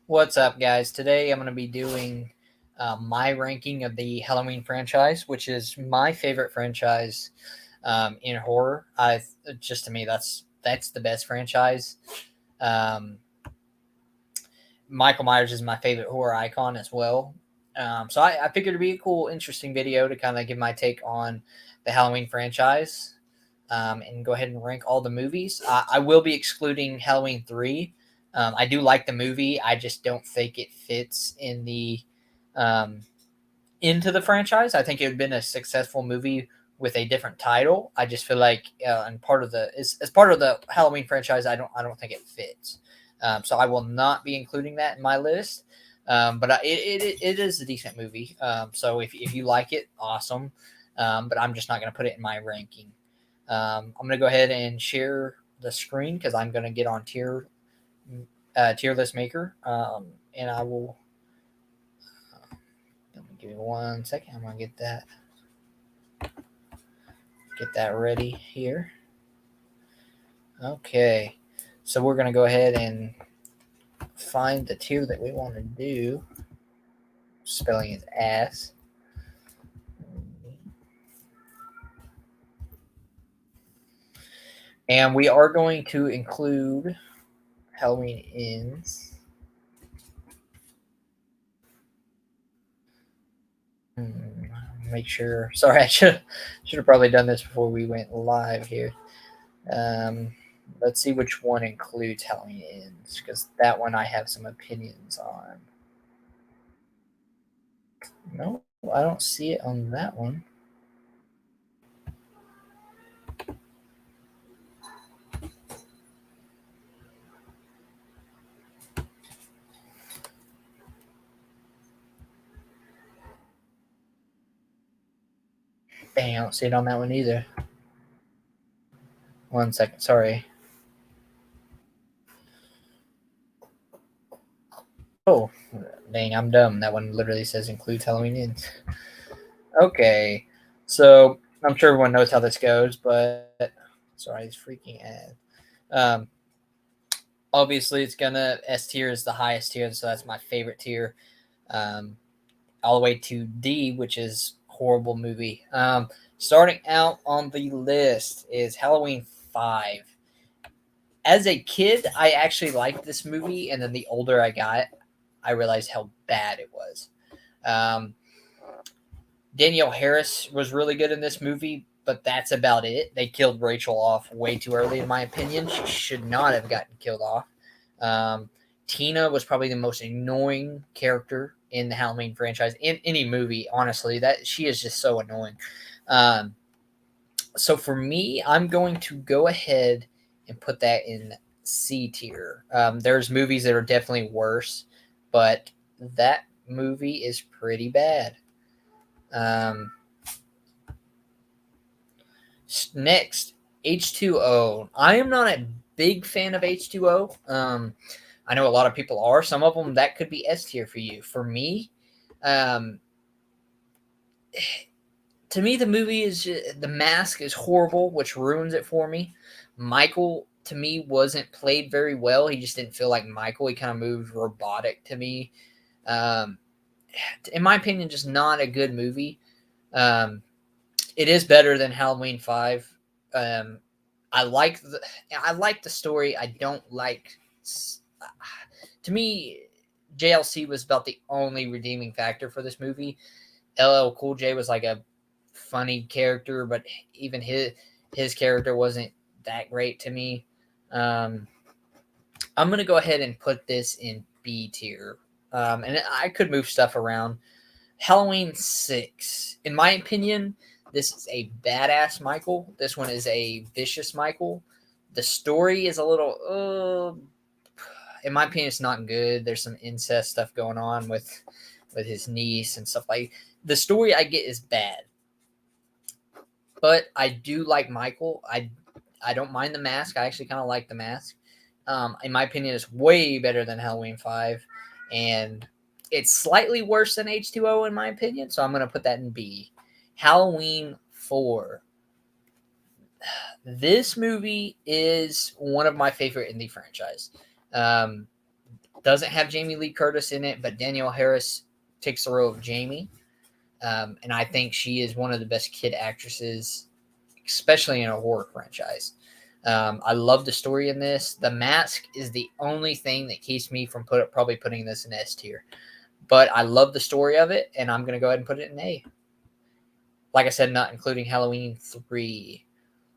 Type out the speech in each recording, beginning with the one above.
What's up, guys? Today I'm going to be doing my ranking of the Halloween franchise, which is my favorite franchise in horror. I just to me that's the best franchise. Um, Michael Myers is my favorite horror icon as well. So I figured it'd be a cool, interesting video to kind of give my take on the Halloween franchise and go ahead and rank all the movies. I will be excluding Halloween 3. I do like the movie. I just don't think it fits in the um, into the franchise. I think it would have been a successful movie with a different title. I just feel like and part of the as part of the Halloween franchise, I don't think it fits. So I will not be including that in my list. But it is a decent movie. So if you like it, awesome. But I'm just not going to put it in my ranking. I'm going to go ahead and share the screen because I'm going to get on tier list maker, and I will. Give me 1 second. I'm going to get that ready here. Okay, so we're going to go ahead and find the tier that we want to do. Spelling is ass. And we are going to include Halloween Ends. Make sure. Sorry, I should have probably done this before we went live here. Um, let's see which one includes Halloween Ends, because that one I have some opinions on. No, I don't see it on that one. Dang, I don't see it on that one either. 1 second, sorry. Oh, dang, I'm dumb. That one literally says includes Halloween Ends. Okay, so I'm sure everyone knows how this goes, but sorry, it's freaking ad. Um, Obviously, it's gonna S tier is the highest tier, so that's my favorite tier. Um, all the way to D, which is horrible movie. Starting out on the list is Halloween 5. As a kid, I actually liked this movie, and then the older I got, I realized how bad it was. Um, Danielle Harris was really good in this movie, but that's about it. They killed Rachel off way too early, in my opinion. She should not have gotten killed off. Um, Tina was probably the most annoying character in the Halloween franchise in any movie. Honestly, that she is just so annoying. Um, so for me, I'm going to go ahead and put that in C tier. There's movies that are definitely worse, but that movie is pretty bad. Um, Next, H2O. I am not a big fan of H2O. I know a lot of people are. Some of them that could be S tier for you. For me, um, to me, the movie is the mask is horrible, which ruins it for me. Michael to me wasn't played very well. He just didn't feel like Michael. He kind of moved robotic to me. Um, in my opinion, just not a good movie. Um, it is better than Halloween 5. Um, I like the story. I don't like. To me, JLC was about the only redeeming factor for this movie. LL Cool J was like a funny character, but even his character wasn't that great to me. Um, I'm gonna go ahead and put this in B tier, and I could move stuff around. Halloween 6, in my opinion, this is a badass Michael. This one is a vicious Michael. The story is a little, in my opinion, it's not good. There's some incest stuff going on with his niece and stuff like. The story I get is bad, but I do like Michael. I don't mind the mask. I actually kind of like the mask. In my opinion, it's way better than Halloween 5, and it's slightly worse than H2O in my opinion. So I'm gonna put that in B. Halloween 4. This movie is one of my favorite in the franchise. Um, Doesn't have Jamie Lee Curtis in it, but Danielle Harris takes the role of Jamie. And I think she is one of the best kid actresses, especially in a horror franchise. I love the story in this. The mask is the only thing that keeps me from probably putting this in S tier. But I love the story of it, and I'm going to go ahead and put it in A. Like I said, not including Halloween 3.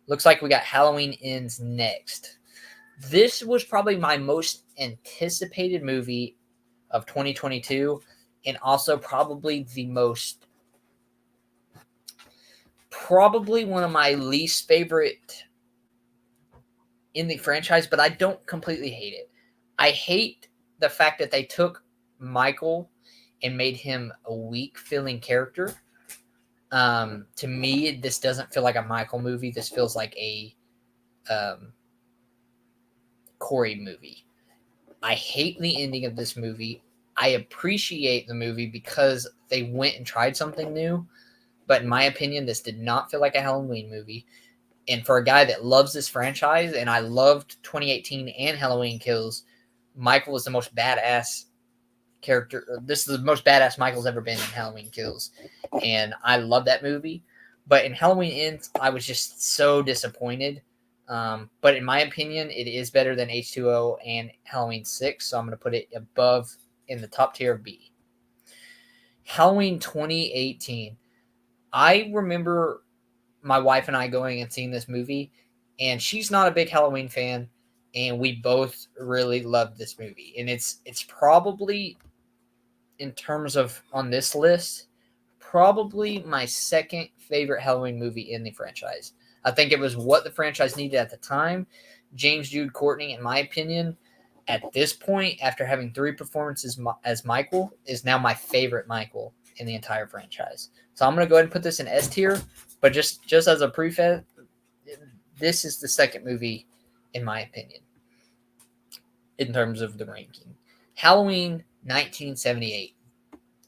Looks like we got Halloween Ends next. This was probably my most anticipated movie of 2022, and also probably one of my least favorite in the franchise, but I don't completely hate it. I hate the fact that they took Michael and made him a weak feeling character. To me, this doesn't feel like a Michael movie. This feels like a Corey movie. I hate the ending of this movie. I appreciate the movie because they went and tried something new. But in my opinion, this did not feel like a Halloween movie. And for a guy that loves this franchise, and I loved 2018 and Halloween Kills, Michael was the most badass character. This is the most badass Michael's ever been in Halloween Kills. And I love that movie. But in Halloween Ends, I was just so disappointed. But in my opinion, it is better than H2O and Halloween 6. So I'm going to put it above in the top tier of B. Halloween 2018. I remember my wife and I going and seeing this movie, and she's not a big Halloween fan, and we both really loved this movie. And it's probably, in terms of on this list, probably my second favorite Halloween movie in the franchise. I think it was what the franchise needed at the time. James Jude Courtney, in my opinion, at this point, after having 3 performances as Michael, is now my favorite Michael in the entire franchise. So I'm going to go ahead and put this in S tier, but just as a preface, this is the second movie, in my opinion, in terms of the ranking. Halloween 1978.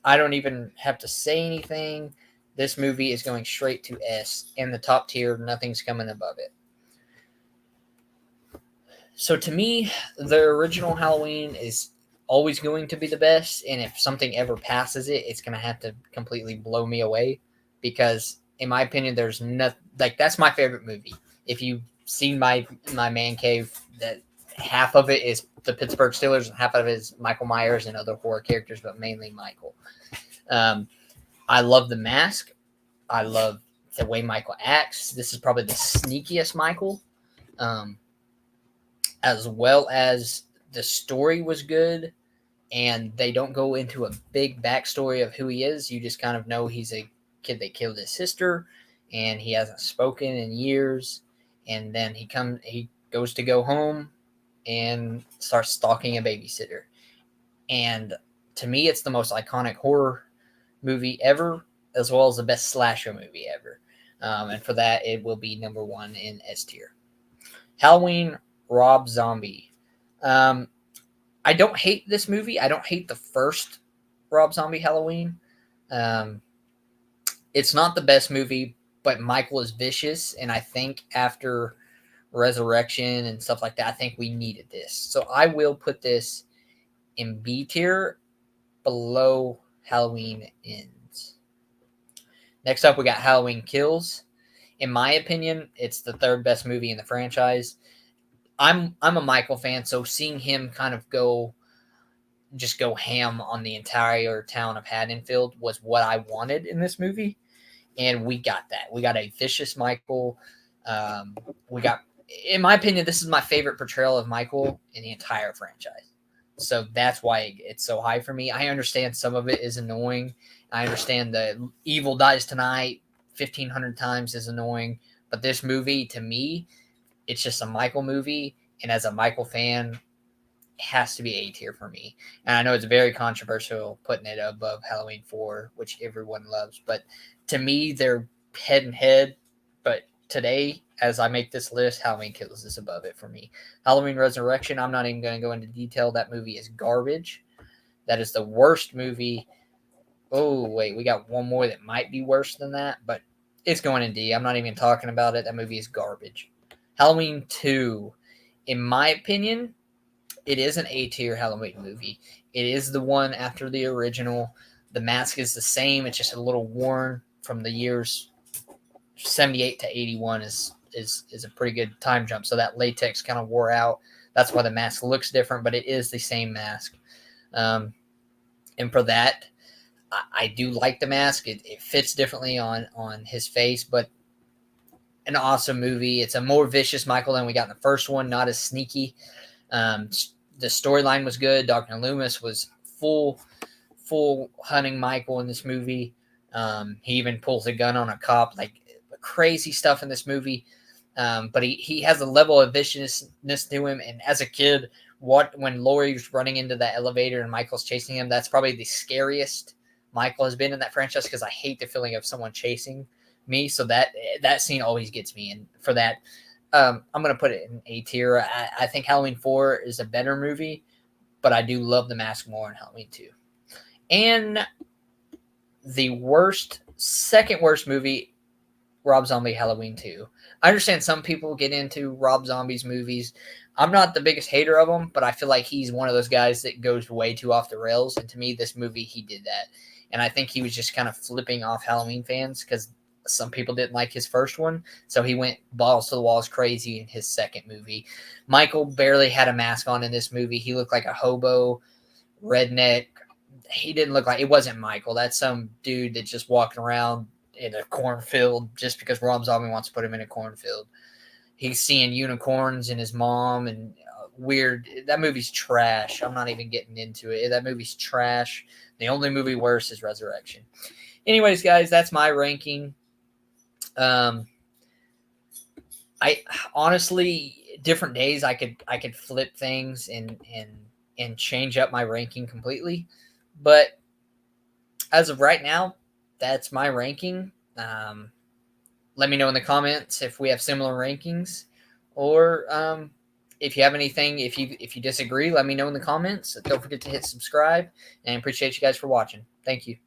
I don't even have to say anything. This movie is going straight to S. In the top tier, nothing's coming above it. So to me, the original Halloween is always going to be the best, and if something ever passes it, it's going to have to completely blow me away, because in my opinion, there's nothing like that's my favorite movie. If you've seen my man cave, that half of it is the Pittsburgh Steelers and half of it is Michael Myers and other horror characters, but mainly Michael. I love the mask. I love the way Michael acts. This is probably the sneakiest Michael. As well as the story was good, and they don't go into a big backstory of who he is. You just kind of know he's a kid that killed his sister, and he hasn't spoken in years. And then he goes to go home and starts stalking a babysitter. And to me, it's the most iconic horror movie ever, as well as the best slasher movie ever. And for that, it will be number 1 in S tier. Halloween Rob Zombie. I don't hate this movie. I don't hate the first Rob Zombie Halloween. It's not the best movie, but Michael is vicious, and I think after Resurrection and stuff like that, I think we needed this. So I will put this in B tier, below Halloween Ends. Next up, we got Halloween Kills. In my opinion, it's the third best movie in the franchise. I'm a Michael fan, so seeing him kind of go ham on the entire town of Haddonfield was what I wanted in this movie, and we got that. We got a vicious Michael. We got, in my opinion, this is my favorite portrayal of Michael in the entire franchise. So that's why it's so high for me. I understand some of it is annoying. I understand the Evil Dies Tonight 1,500 times is annoying, but this movie, to me, it's just a Michael movie, and as a Michael fan, it has to be A tier for me. And I know it's very controversial putting it above Halloween 4, which everyone loves, but to me, they're head and head. But today, as I make this list, Halloween Kills is above it for me. Halloween Resurrection, I'm not even going to go into detail. That movie is garbage. That is the worst movie. Oh, wait, we got one more that might be worse than that, but it's going in D. I'm not even talking about it. That movie is garbage. Halloween 2, in my opinion, it is an A-tier Halloween movie. It is the one after the original. The mask is the same. It's just a little worn from the years 78 to 81 is a pretty good time jump. So that latex kind of wore out. That's why the mask looks different, but it is the same mask. And for that, I do like the mask. It fits differently on his face, but an awesome movie. It's a more vicious Michael than we got in the first one, not as sneaky. The storyline was good. Dr. Loomis was full hunting Michael in this movie. He even pulls a gun on a cop, like crazy stuff in this movie. But he has a level of viciousness to him. And as a kid, when Laurie's running into that elevator and Michael's chasing him, that's probably the scariest Michael has been in that franchise, because I hate the feeling of someone chasing me. So that scene always gets me. And for that, I'm going to put it in A tier. I think Halloween 4 is a better movie, but I do love The Mask more in Halloween 2. And the second worst movie, Rob Zombie Halloween 2. I understand some people get into Rob Zombie's movies. I'm not the biggest hater of him, but I feel like he's one of those guys that goes way too off the rails. And to me, this movie, he did that. And I think he was just kind of flipping off Halloween fans because some people didn't like his first one. So he went balls to the walls crazy in his second movie. Michael barely had a mask on in this movie. He looked like a hobo, redneck. He didn't look like, it wasn't Michael. That's some dude that's just walking around in a cornfield just because Rob Zombie wants to put him in a cornfield. He's seeing unicorns and his mom and weird. That movie's trash. I'm not even getting into it. That movie's trash. The only movie worse is Resurrection. Anyways, guys, that's my ranking. I honestly, different days I could flip things and change up my ranking completely. But as of right now, that's my ranking. Let me know in the comments if we have similar rankings, or if you have anything. If you disagree, let me know in the comments. Don't forget to hit subscribe, and appreciate you guys for watching. Thank you.